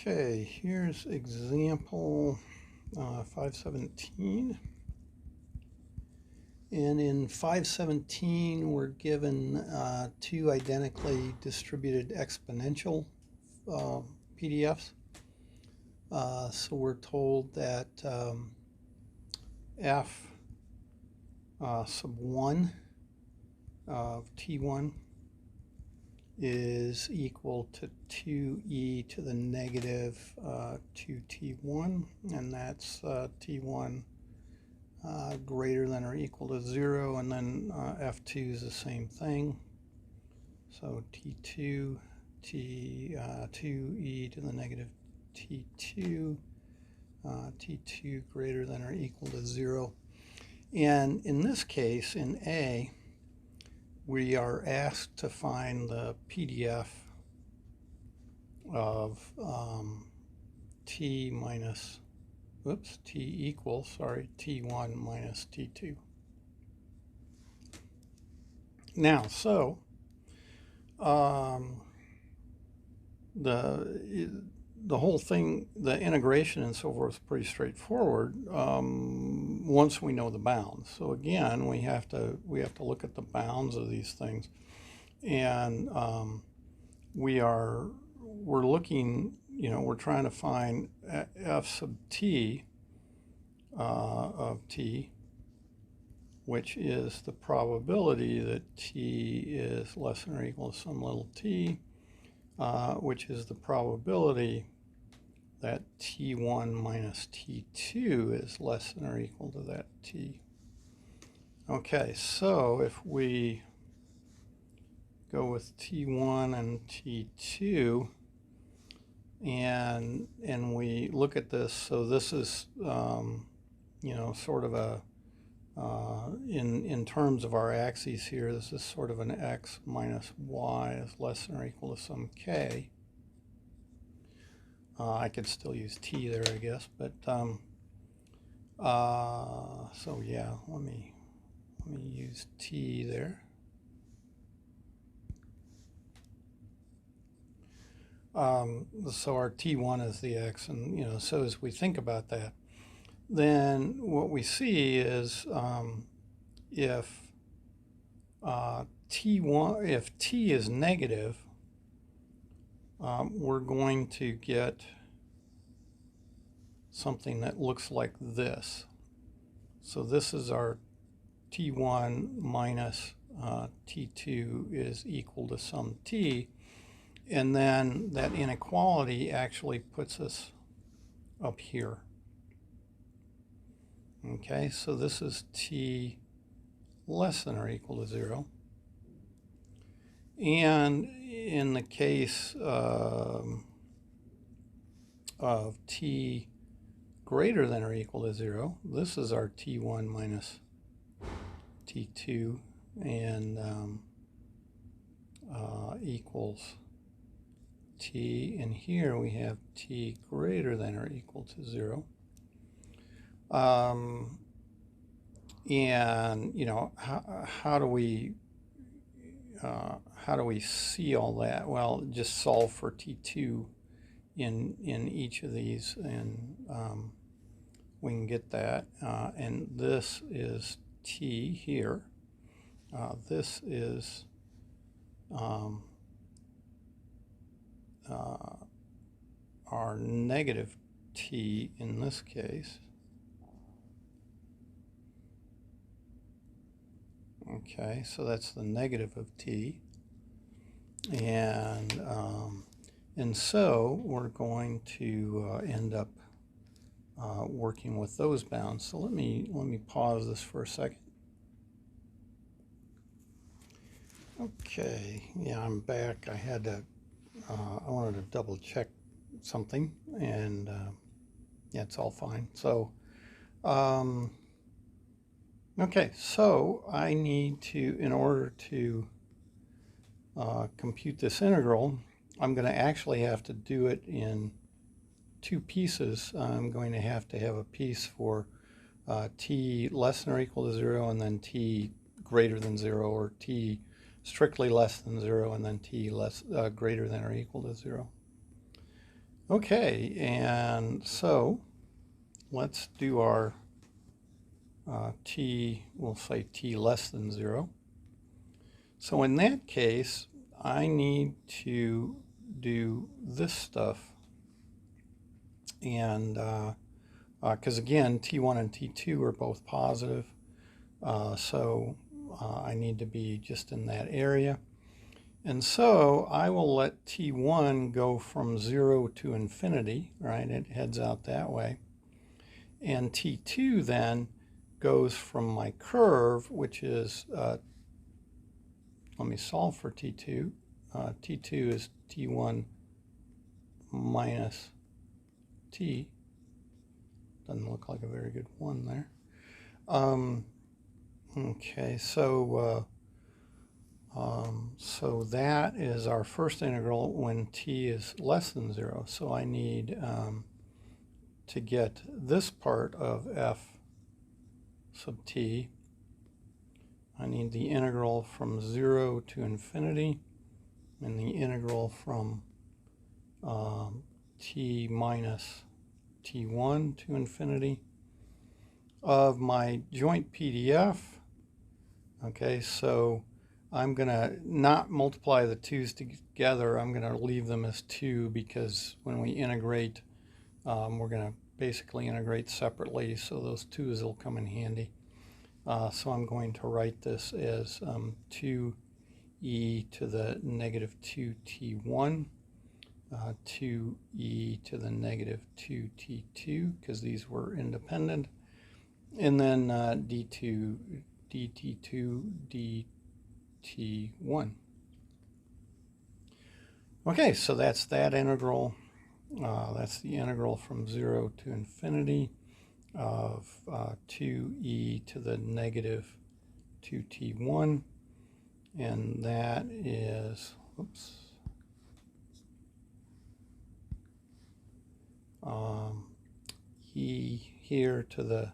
Okay, here's example 517. And in 517, we're given two identically distributed exponential PDFs. So we're told that f sub 1 of t1 is equal to 2e to the negative 2t1, and that's t1 greater than or equal to 0, and then f2 is the same thing. So t2, 2e to the negative t2, t2 greater than or equal to 0. And in this case, in A, we are asked to find the PDF of t equals t1 minus t2. Now, so the whole thing, the integration and so forth, is pretty straightforward once we know the bounds. So again, we have to look at the bounds of these things, and we're looking, we're trying to find f sub t of t, which is the probability that t is less than or equal to some little t, which is the probability that t1 minus t2 is less than or equal to that t. Okay, so if we go with t1 and t2 and we look at this, so this is sort of a in terms of our axes here, this is sort of an x minus y is less than or equal to some k. I could still use t there, I guess, but so yeah, let me use t there. So our t1 is the x, and so as we think about that, then what we see is if t is negative, we're going to get something that looks like this. So this is our t1 minus t2 is equal to some t, and then that inequality actually puts us up here. Okay, so this is t less than or equal to 0. And in the case of t greater than or equal to 0, this is our t1 minus t2, and equals t, and here we have t greater than or equal to 0. And how do we see all that? Well, just solve for t2 in each of these, and we can get that. And this is t here. This is our negative t in this case. Okay, so that's the negative of t, and so we're going to end up working with those bounds. So let me pause this for a second. Okay, yeah, I'm back. I wanted to double check something, and yeah, it's all fine. So okay, so I need to, in order to compute this integral, I'm going to actually have to do it in two pieces. I'm going to have a piece for t less than or equal to 0, and then t greater than 0, or t strictly less than 0, and then t greater than or equal to 0. Okay, and so let's do our t, we'll say t less than 0. So in that case, I need to do this stuff. And because again, t1 and t2 are both positive, so I need to be just in that area. And so I will let t1 go from 0 to infinity, right? It heads out that way. And t2 then goes from my curve, which is, let me solve for t2. T2 is t1 minus t. Doesn't look like a very good one there. Okay, so so that is our first integral when t is less than 0. So I need to get this part of f sub t, I need the integral from 0 to infinity and the integral from t minus t1 to infinity of my joint PDF. Okay, so I'm going to not multiply the 2's together. I'm going to leave them as 2 because when we integrate, we're going to basically integrate separately, so those 2's will come in handy. So I'm going to write this as 2e to the negative 2t1, 2e to the negative 2t2, because these were independent, and then d2, dt2, dt1. Okay, so that's that integral. That's the integral from 0 to infinity of 2e to the negative 2t1, and that is, oops, e here to the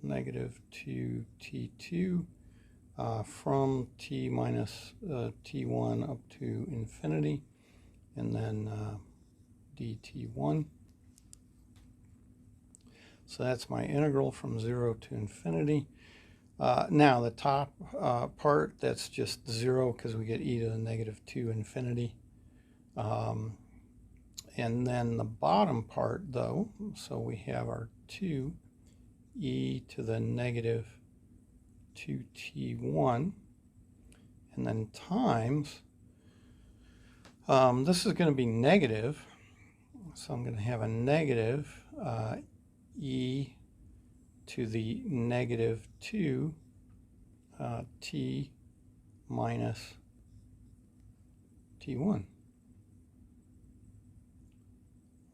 negative 2t2 from t minus t1 up to infinity, and then dt1. So that's my integral from 0 to infinity. Now the top part, that's just 0 because we get e to the negative 2 infinity. And then the bottom part, though, so we have our 2e to the negative 2t1, and then times, this is going to be negative, so I'm going to have a negative e to the negative 2 t minus t1,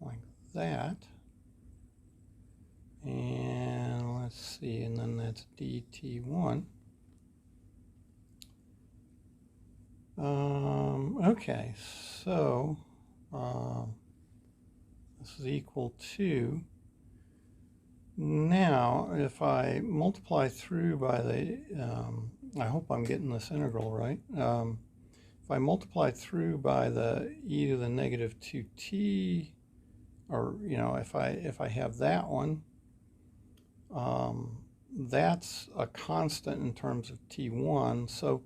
like that. And let's see, and then that's dt1. Okay, so this is equal to, now if I multiply through by the, I hope I'm getting this integral right. If I multiply through by the e to the negative 2t, or if I have that one, that's a constant in terms of t1, so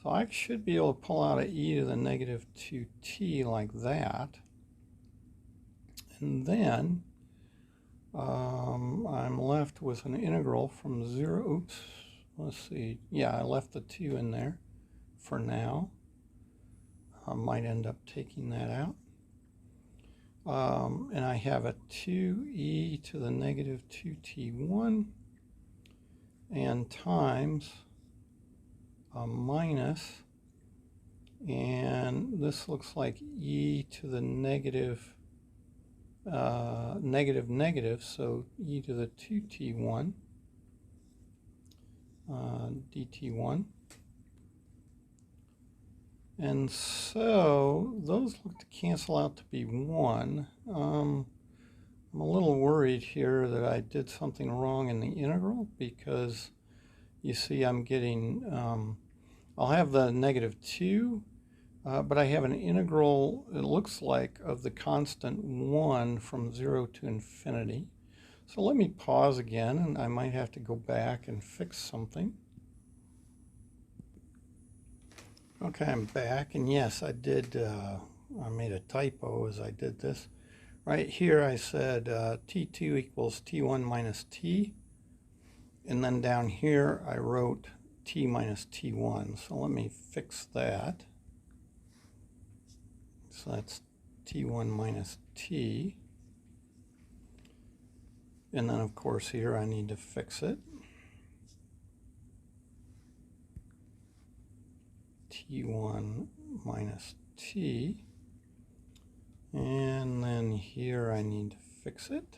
I should be able to pull out an e to the negative 2t like that, and then I'm left with an integral from 0, oops, let's see, yeah, I left the 2 in there for now. I might end up taking that out. And I have a 2e to the negative 2t1 and times a minus, and this looks like e to the negative negative, so e to the 2t1 dt1. And so those look to cancel out to be 1. I'm a little worried here that I did something wrong in the integral, because you see I'm getting, I'll have the negative 2, but I have an integral, it looks like, of the constant 1 from 0 to infinity. So let me pause again, and I might have to go back and fix something. Okay, I'm back, and yes, I did, I made a typo as I did this. Right here I said t2 equals t1 minus t, and then down here I wrote t minus t1. So let me fix that. So that's t1 minus t. And then of course here I need to fix it. t1 minus t. And then here I need to fix it.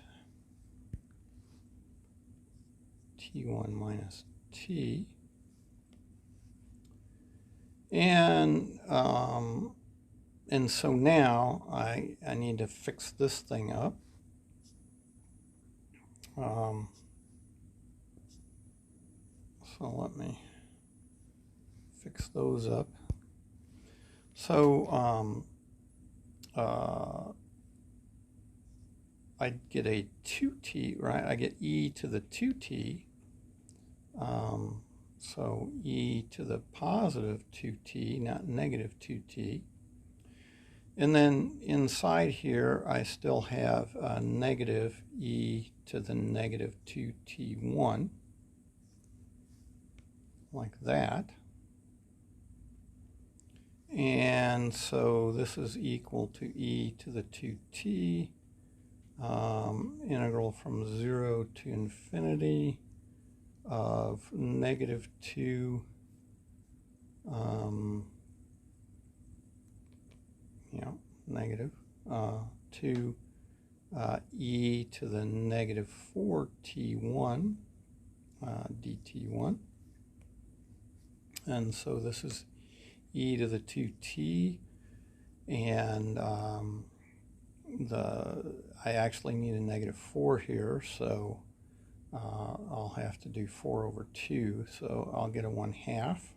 t1 minus t. And so now I need to fix this thing up. So let me fix those up. So I get a 2t, right? I get e to the 2t. So e to the positive 2t, not negative 2t. And then inside here, I still have negative e to the negative 2t1, like that. And so this is equal to e to the 2t, integral from 0 to infinity of negative 2, negative 2 e to the negative 4t1 dt1. And so this is e to the 2t, and I actually need a negative 4 here, so I'll have to do 4 over 2, so I'll get a 1/2.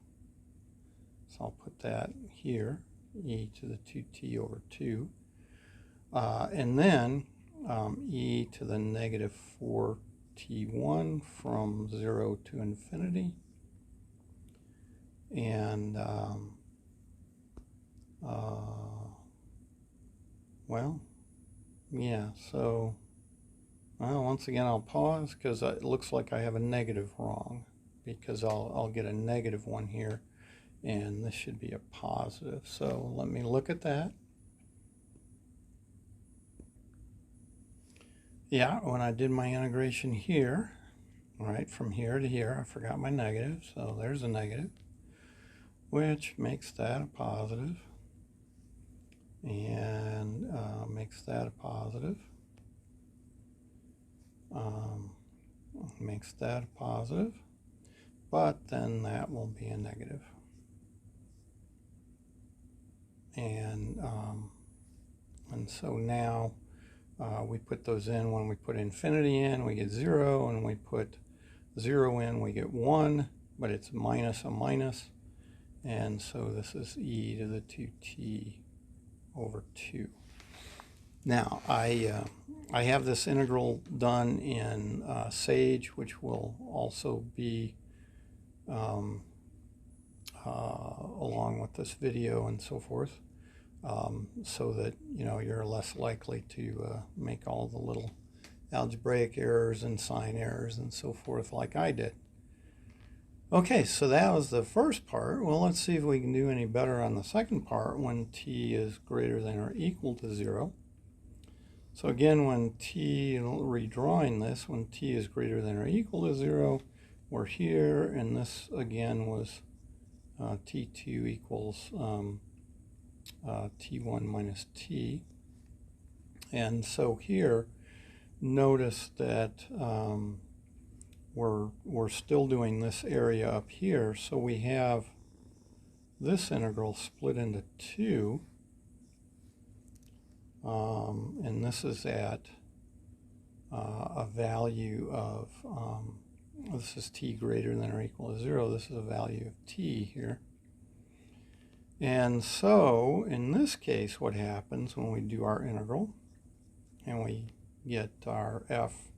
So I'll put that here, e to the 2t over 2. And then e to the negative 4t1 from 0 to infinity. And well, yeah, so once again I'll pause because it looks like I have a negative wrong, because I'll get a negative 1 here, and this should be a positive. So let me look at that. Yeah, when I did my integration here, right, from here to here, I forgot my negative, so there's a negative, which makes that a positive, and makes that a positive, makes that a positive, but then that will be a negative. And so now we put those in. When we put infinity in, we get 0, and we put 0 in, we get 1, but it's minus a minus, and so this is e to the 2t over 2. Now I have this integral done in Sage, which will also be along with this video and so forth, so that you're less likely to make all the little algebraic errors and sign errors and so forth like I did. Okay, so that was the first part. Well, let's see if we can do any better on the second part when t is greater than or equal to 0. So again, when t, redrawing this, when t is greater than or equal to 0, we're here, and this again was t2 equals t1 minus t. And so here, notice that we're still doing this area up here, so we have this integral split into 2, and this is at a value of, this is t greater than or equal to 0, this is a value of t here. And so in this case, what happens when we do our integral and we get our ft,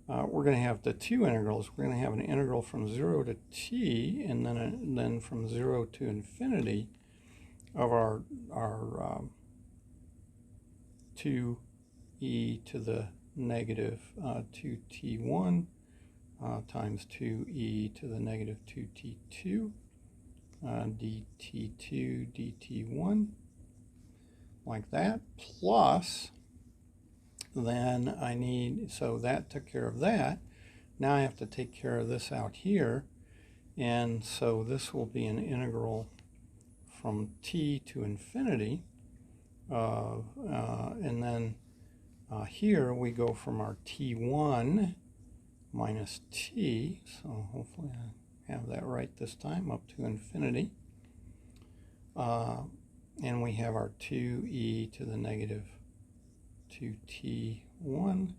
we're going to have the two integrals. We're going to have an integral from 0 to t, and then from 0 to infinity of our 2e to the negative 2t1 times 2e to the negative 2t2 dt2 dt1, like that, plus then I need, so that took care of that. Now I have to take care of this out here, and so this will be an integral from t to infinity, and then here we go from our t1 minus t, so hopefully I have that right this time, up to infinity, and we have our 2e to the negative 2t1,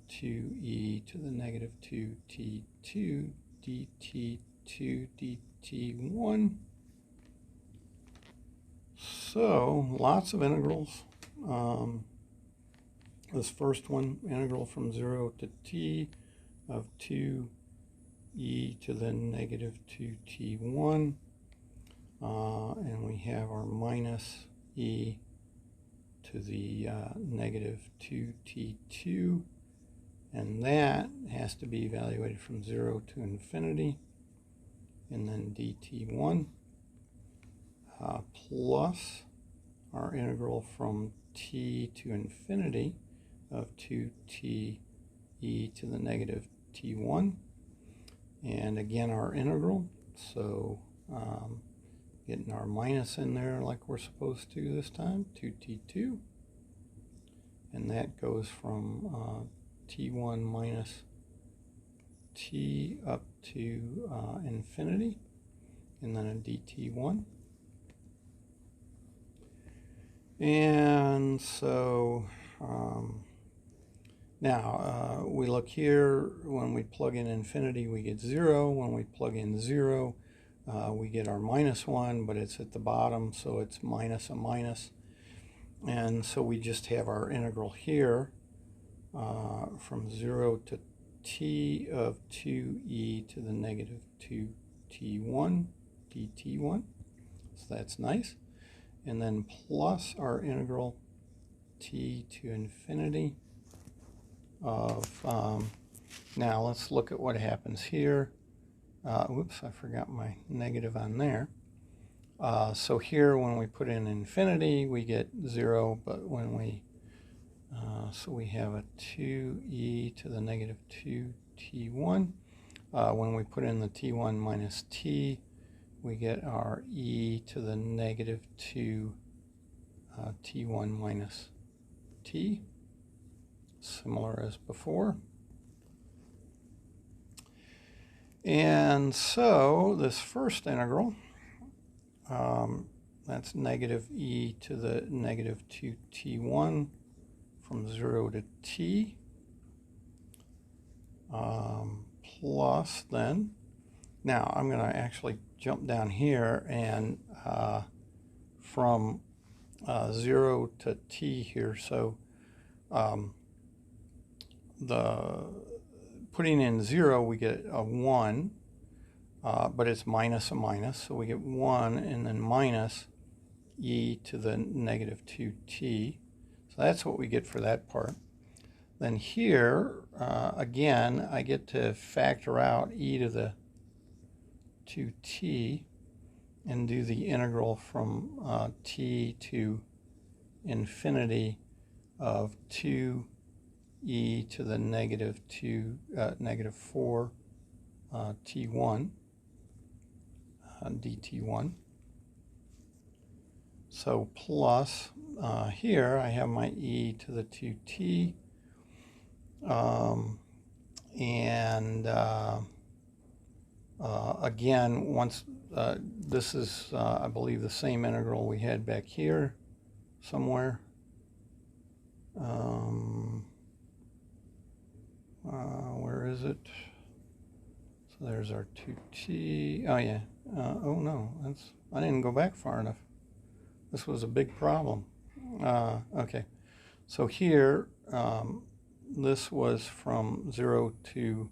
2e to the negative 2t2 dt2 dt1. So lots of integrals. This first one, integral from 0 to t of 2e to the negative 2t1, and we have our minus e to the negative 2t2, and that has to be evaluated from 0 to infinity, and then dt1, plus our integral from t to infinity of 2t e to the negative t1, and again our integral, so getting our minus in there like we're supposed to this time, 2t2, and that goes from t1 minus t up to infinity, and then a dt1. And so now we look here, when we plug in infinity we get 0, when we plug in 0 we get our minus 1, but it's at the bottom, so it's minus a minus, and so we just have our integral here from 0 to t of 2e to the negative 2t1 dt1, so that's nice, and then plus our integral t to infinity of, now let's look at what happens here. Whoops, I forgot my negative on there. So here when we put in infinity we get 0, but when we, so we have a 2e to the negative 2t1. When we put in the t1 minus t, we get our e to the negative 2 t1 minus t, similar as before. And so this first integral, that's negative e to the negative 2t1 from 0 to t, plus then, now I'm going to actually jump down here and from 0 to t here, so putting in 0 we get a 1, but it's minus a minus, so we get 1 and then minus e to the negative 2t, so that's what we get for that part. Then here again I get to factor out e to the 2t and do the integral from t to infinity of 2e to the negative 4 t1 dt1. So plus here I have my e to the 2t, and again, once this is I believe the same integral we had back here somewhere. Where is it? So there's our 2t. Oh yeah. Oh no, I didn't go back far enough. This was a big problem. Okay. So here, this was from 0 to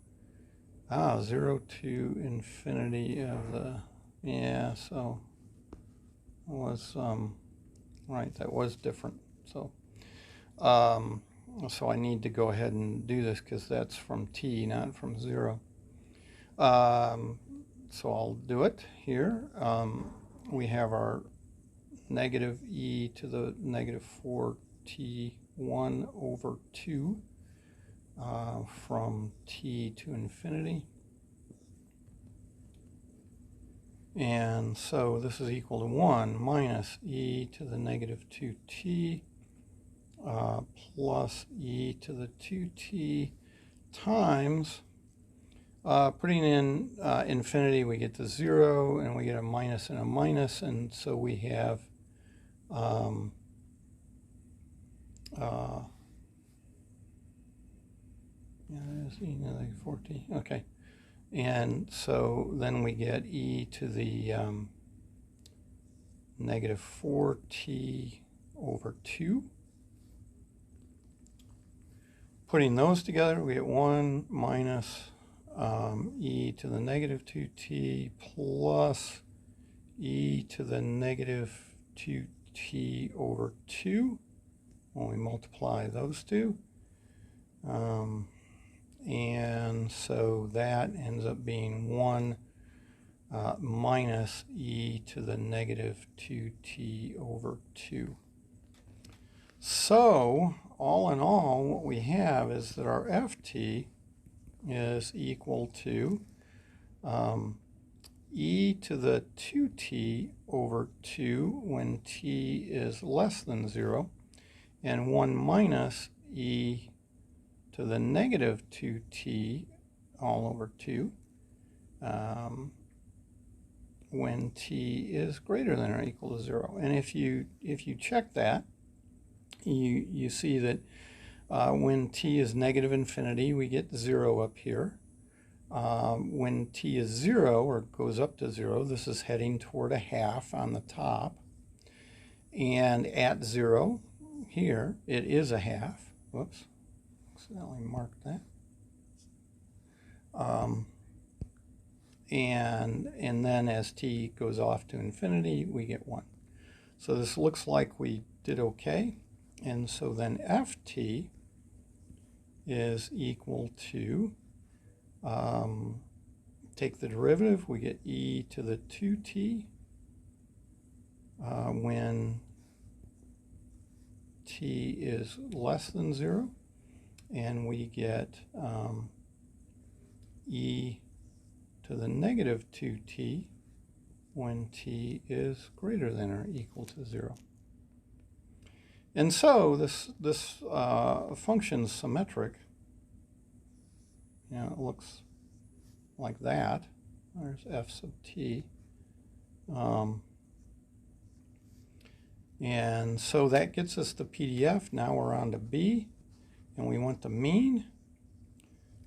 0 to infinity of the, yeah, so it was right, that was different. So so I need to go ahead and do this because that's from t, not from 0. So I'll do it here. We have our negative e to the negative 4t1 over 2 from t to infinity. And so this is equal to 1 minus e to the negative 2t plus e to the 2t times, putting in infinity, we get to 0, and we get a minus and a minus, and so we have yeah, it's e to the 4t, okay. And so then we get e to the negative 4t over 2. Putting those together, we get 1 minus e to the negative 2t plus e to the negative 2t over 2 when we multiply those two. And so that ends up being 1 minus e to the negative 2t over 2. So, all in all, what we have is that our ft is equal to e to the 2t over 2 when t is less than 0, and 1 minus e to the negative 2t all over 2 when t is greater than or equal to 0. And if you check that, you see that when t is negative infinity, we get 0 up here. When t is 0 or goes up to 0, this is heading toward a half on the top. And at 0 here, it is a half. Whoops, accidentally marked that. And then as t goes off to infinity, we get 1. So this looks like we did okay. And so then ft is equal to, take the derivative, we get e to the 2t when t is less than 0, and we get e to the negative 2t when t is greater than or equal to 0. And so this function's symmetric. You know, it looks like that. There's f sub t. And so that gets us the PDF. Now we're on to B, and we want the mean.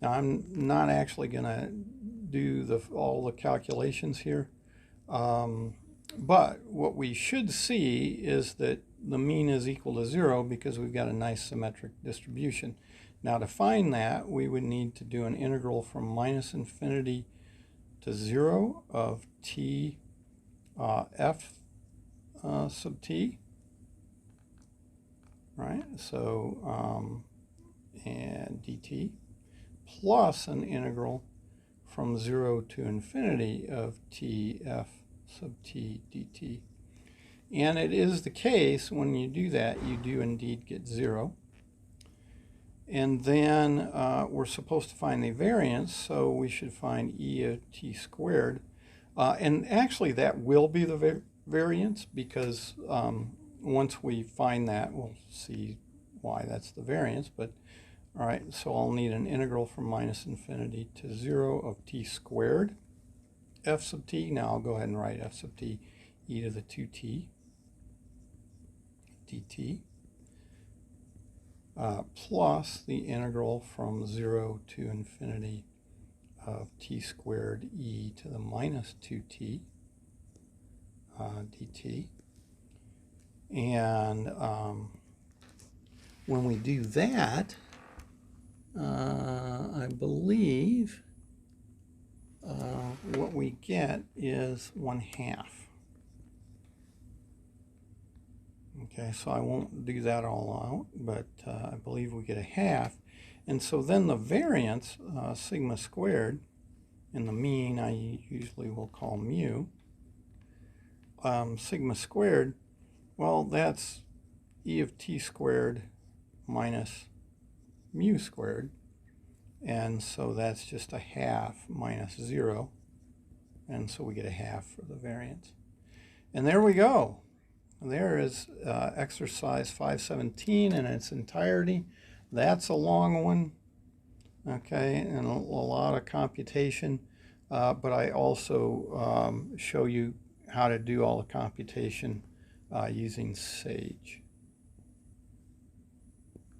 Now I'm not actually going to do all the calculations here, but what we should see is that the mean is equal to 0 because we've got a nice symmetric distribution. Now to find that, we would need to do an integral from minus infinity to 0 of t f sub t, right? So and dt plus an integral from 0 to infinity of t f sub t dt. And it is the case when you do that, you do indeed get 0. And then we're supposed to find the variance, so we should find e of t squared. And actually that will be the variance because once we find that, we'll see why that's the variance. But all right, so I'll need an integral from minus infinity to 0 of t squared f sub t. Now I'll go ahead and write f sub t e to the 2t dt plus the integral from 0 to infinity of t squared e to the minus 2t dt. And when we do that, I believe what we get is 1/2. Okay, so I won't do that all out, but I believe we get 1/2. And so then the variance, sigma squared, and the mean I usually will call mu, sigma squared, well, that's e of t squared minus mu squared. And so that's just 1/2 minus 0. And so we get 1/2 for the variance. And there we go. There is exercise 517 in its entirety. That's a long one, okay, and a lot of computation. But I also show you how to do all the computation using Sage.